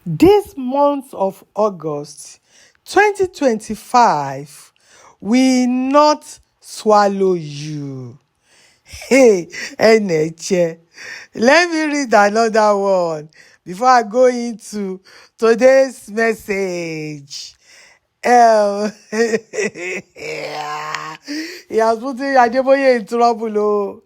This month of August 2025 will not swallow you. Hey, Eneche, let me read another one before I go into today's message. He has put Adeboye in trouble.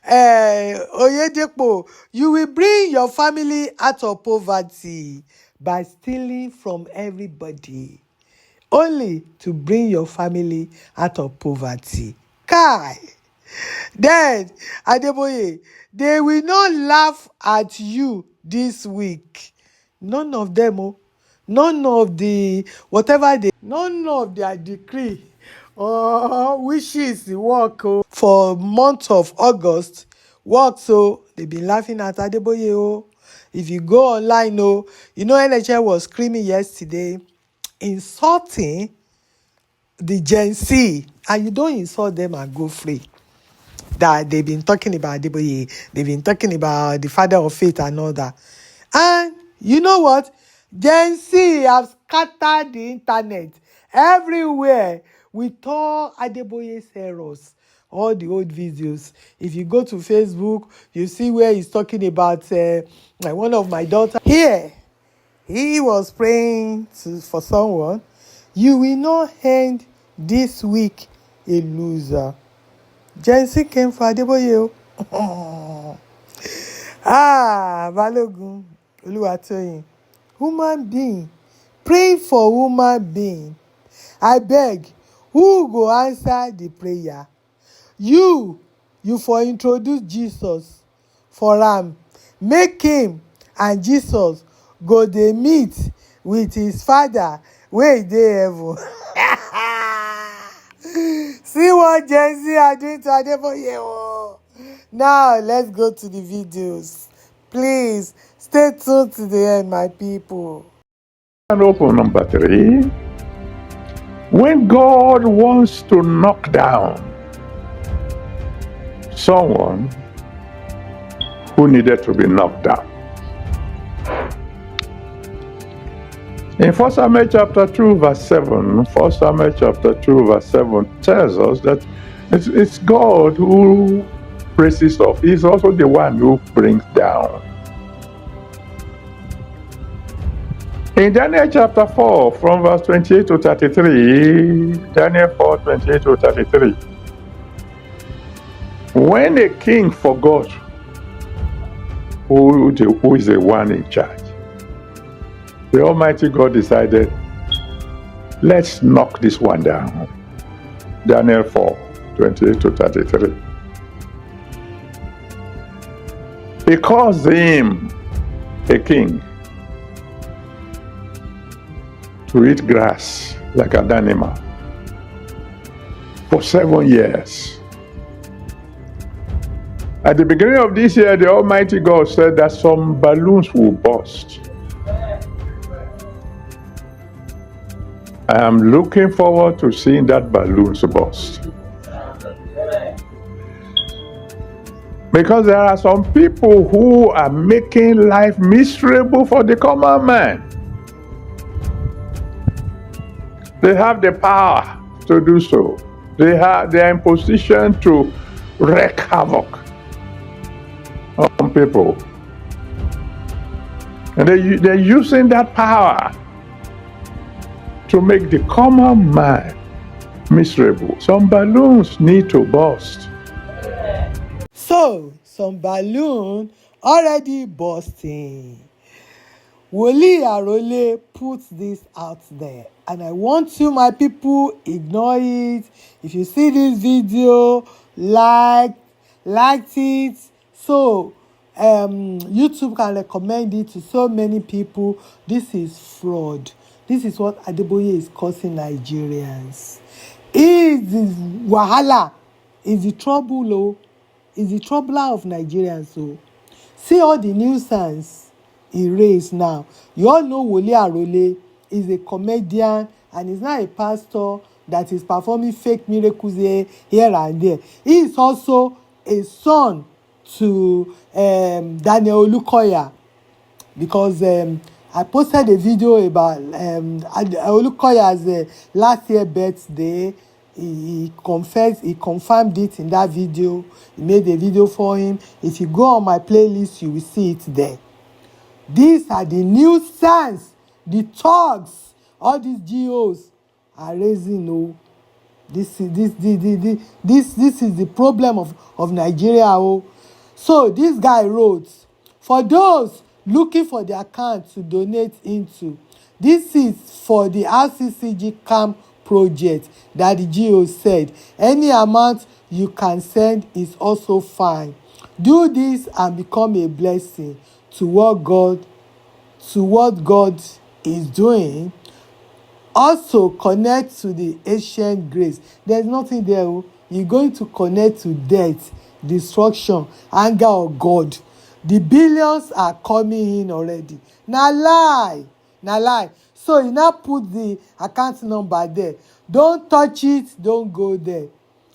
Oyedepo, you will bring your family out of poverty by stealing from everybody, only to bring your family out of poverty. Kai. Then, Adeboye, they will not laugh at you this week. None of them, none of the whatever they, none of their decree or wishes work for month of August work. So they been laughing at Adeboye. If you go online, NHL was screaming yesterday, insulting the GenZ, and you don't insult them and go free. That they've been talking about Adeboye, they've been talking about the father of faith and all that. And you know what? GenZ have scattered the internet everywhere with all Adeboye's errors, all the old videos. If you go to Facebook, you see where he's talking about one of my daughters. Here, he was praying for someone. You will not end this week a loser. GenZ came for Adeboye. Balogun, Oluwatoyin. Human being. Pray for human being. I beg, who go answer the prayer? You for introduce Jesus for am. Make him and Jesus go dey meet with his father wey dey heaven. See what GenZ are doing to Adeboye. Now, let's go to the videos. Please, stay tuned to the end, my people. And open number 3. When God wants to knock down someone who needed to be knocked down. In 1 Samuel chapter 2 verse 7, 1 Samuel chapter 2 verse 7 tells us that it's God who raises up. He's also the one who brings down. In Daniel chapter 4 from verse 28 to 33, Daniel 4, 28 to 33, when a king forgot who is the one in charge, the Almighty God decided, let's knock this one down. Daniel 4, 28 to 33. He caused him, a king, to eat grass like an animal for 7 years. At the beginning of this year, the Almighty God said that some balloons will burst. I am looking forward to seeing that balloons burst. Because there are some people who are making life miserable for the common man. They have the power to do so. They are in position to wreak havoc on people. And they're using that power to make the common man miserable. Some balloons need to burst. So, some balloon already bursting. Wole Arole puts this out there, and I want you, my people, ignore it. If you see this video, like it, so YouTube can recommend it to so many people. This is fraud. This is what Adeboye is causing Nigerians. Is the wahala, is the trouble, is the troubler of Nigerians. See all the nuisance he raised now. You all know Wole Arole is a comedian and he's not a pastor that is performing fake miracles here and there. He is also a son to Daniel Olukoya, because I posted a video about Olukoya's last year birthday. He confirmed it in that video. He made a video for him. If you go on my playlist, you will see it there. These are the new signs, the thugs, all these GOs are raising. Oh, this is the problem of Nigeria. Oh, so this guy wrote, for those looking for the account to donate into, this is for the RCCG camp project that the GO said. Any amount you can send is also fine. Do this and become a blessing to what God is doing. Also connect to the ancient grace. There's nothing there. Oh. You're going to connect to death, destruction, anger of God. The billions are coming in already. Na lie. So you now put the account number there. Don't touch it. Don't go there.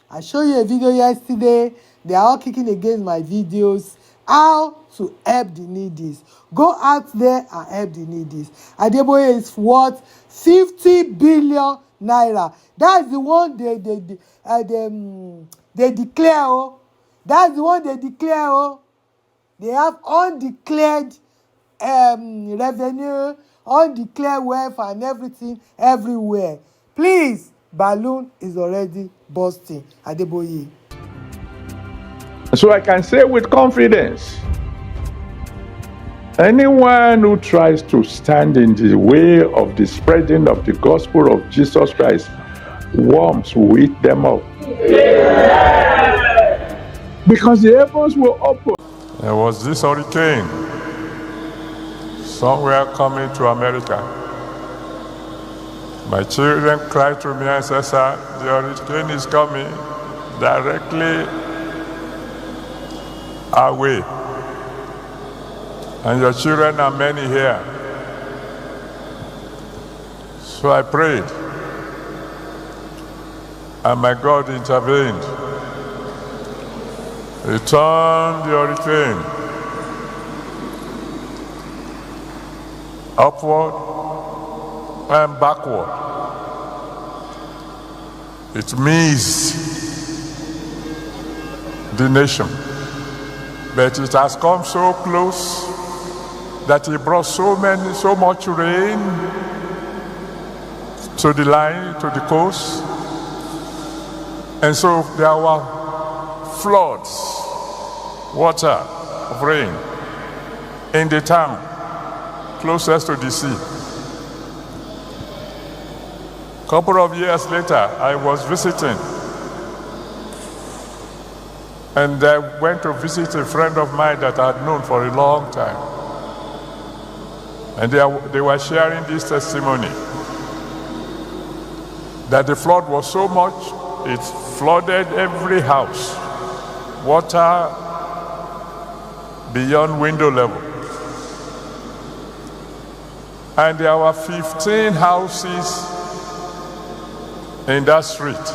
I showed you a video yesterday. They are all kicking against my videos. How to help the needies. Go out there and help the needies. Adeboye is worth 50 billion naira. That's the one they declare. Oh, that's the one they declare. Oh, they have undeclared revenue, undeclared wealth, and everything everywhere. Please, balloon is already busting. Adeboye. So I can say with confidence, anyone who tries to stand in the way of the spreading of the gospel of Jesus Christ, worms will eat them up. Because the heavens will open. There was this hurricane somewhere coming to America. My children cried to me and said, "Sir, the hurricane is coming directly our way. And your children are many here." So I prayed, and my God intervened. He turned the hurricane upward and backward. It missed the nation. But it has come so close that it brought so much rain to the line, to the coast. And so there were floods, water of rain in the town closest to the sea. A couple of years later, I was visiting, and I went to visit a friend of mine that I had known for a long time. And they were sharing this testimony that the flood was so much, it flooded every house, water beyond window level. And there were 15 houses in that street.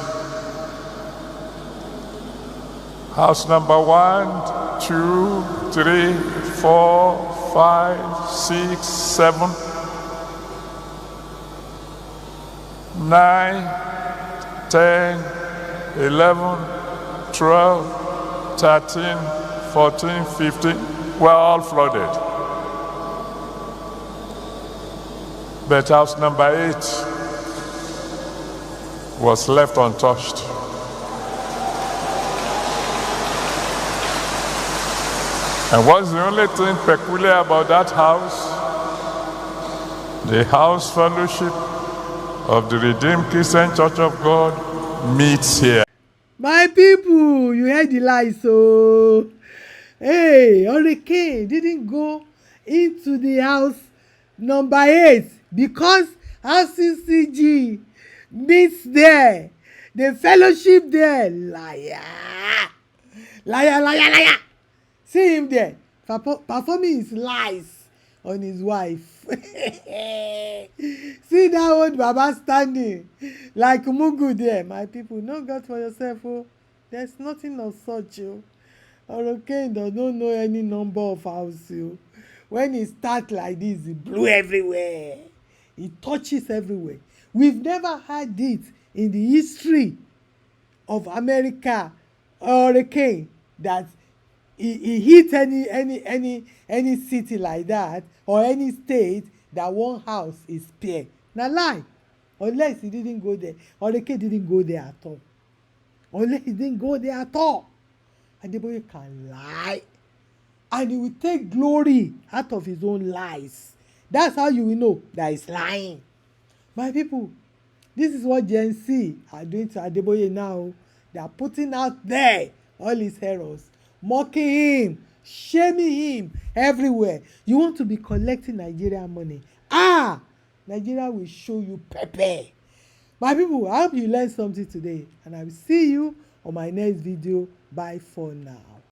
House number 1, 2, 3, 4, 5, 6, 7, 9, 10, 11, 12, 13, 14, 15 were all flooded. But house number 8 was left untouched. And what's the only thing peculiar about that house? The house fellowship of the Redeemed Christian Church of God meets here. My people, you heard the lies. So, hey, hurricane didn't go into the house number 8 because RCCG meets there. The fellowship there. Liar. See him there performing his lies on his wife. See that old Baba standing like Mugu there. My people, know God for yourself. Oh, there's nothing of such. Oh, hurricane does not know any number of houses. Oh. when he start like this, he blew everywhere. He touches everywhere. We've never had it in the history of America hurricane that he hit any city like that, or any state that one house is spared. Na lie, unless he didn't go there. Hurricane didn't go there at all. Unless he didn't go there at all. Adeboye can lie, and he will take glory out of his own lies. That's how you will know that he's lying. My people, this is what GenZ are doing to Adeboye now. They are putting out there all his errors, mocking him, shaming him everywhere. You want to be collecting Nigerian money? Nigeria will show you pepper. My people, I hope you learned something today, and I will see you on my next video. Bye for now.